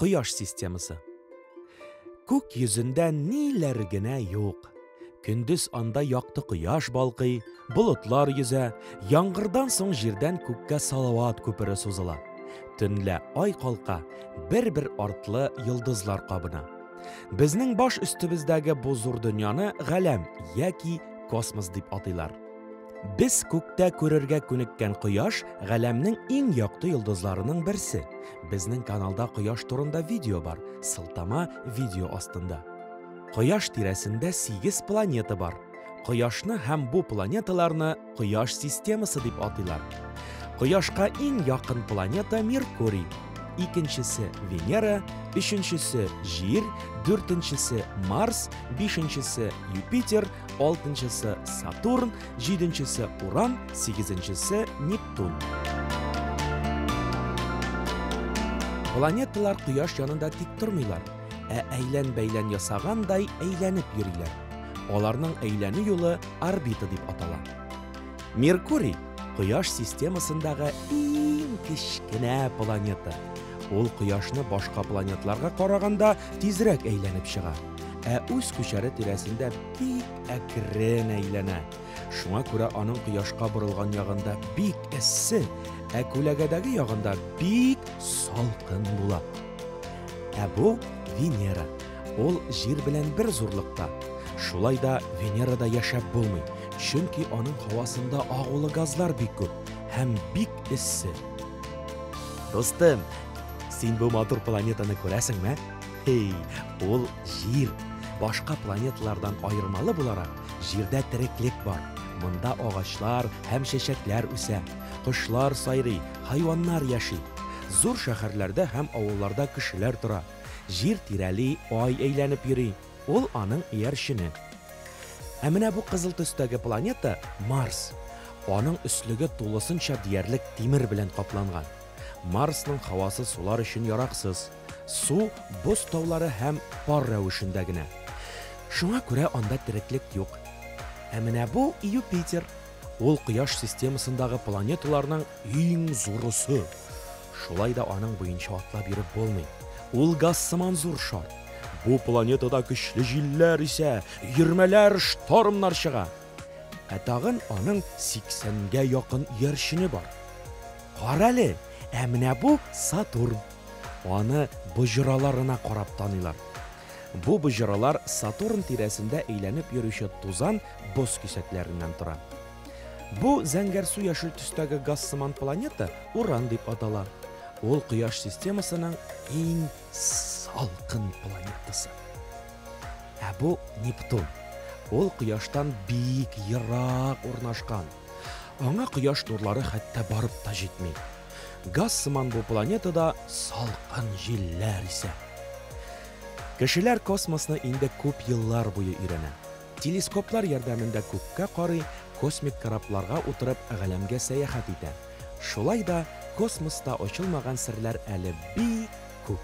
Кояш системасы. Күк йөзендә ниләр генә юк. Көндез анда якты кояш балкый, болытлар йөзә, яңгырдан соң җирдән күккә салават күпере сузыла. Төнлә ай калка, бер-бер артлы йолдызлар кабына. Безнең баш өстебездәге бу зур дөньяны галәм яки космос дип атыйлар. Без күктә күрергә күнеккән кояш галәмнең иң якты йолдызларының берсе. Безнең каналда кояш турында видео бар, сылтама видео астында. Кояш тирәсендә 8 планета бар. Кояшны һәм бу планеталарны кояш системасы дип атыйлар. Кояшка иң якын планета Меркурий, икенчесе Венера, өченчесе Җир, дүртенчесе Марс, бишенчесе Юпитер, алтынчысы Сатурн, җиденчесе Уран, сигезенчесе Нептун. Планеталар кояш янында тик тормыйлар, әйлән-бәйлән ясагандай әйләнеп йөриләр. Аларның әйләнү юлы орбита дип атала. Меркурий кояш системасындагы иң кечкенә планета. Ул кояшны башка планеталарга караганда тизрәк әйләнеп чыга. Үз күчәре тирәсендә бик әкрен әйләнә. Шуңа күрә аның кояшка борылган ягында бик эссе, күләгәдәге ягында бик салкын була. Бу Венера. Ул җир белән бер зурлыкта. Шулай да Венерада яшәп булмый, чөнки аның һавасында агулы газлар бик күп һәм бик эссе. Достым, син бу матур планетаны күрәсеңме? Ул җир. Башка планеталардан айырмалы буларак, җирдә тереклек бар. Монда агачлар һәм чәчәкләр үсә, кошлар сайрый, хайваннар яши. Зур шәһәрләрдә һәм авылларда кешеләр тора. Җир тирәли, ай әйләнеп йөри. Ул аның иярчене. Менә бу кызыл төстәге планета Марс. Аның өслеге тулысынча диярлек тимер белән капланган. Марсның һавасы сулар өчен яраксыз. Су боз таулары һәм пар рәвешендә генә. Шуңа күрә анда тереклек юк. Менә бу Юпитер. Ул кояш системасындагы планеталарның иң зурысы. Шулай да аның буенча атлап йөреп булмый. Ул газ сыман зур шар. Бу планетада көчле җилләр исә, йөрмәләр, штормнар чыга. Тагын аның 80гә якын иярчене бар. Карале, менә бу Сатурн. Аны боҗраларына карап таныйлар. Бу боҗралар Сатурн тирәсендә әйләнеп йөрүче тузан боз кисәкләреннән тора. Бу зәңгәр су яшел төстәге газ сыман планета Уран дип атала. Ул кояш системасының иң салкын планетасы. Бу Нептун. Ул кояштан бик ерак урнашкан. Аңа кояш нурлары хәтта барып та җитми. Газ сыман бу планетада салкын җилләр исә. Кешеләр космосны инде күп еллар буе өйрәнә. Телескоплар ярдәмендә күккә карый, космик корабларга утырып галәмгә сәяхәт итә. Шулай да космоста ачылмаган серләр әле бик күп.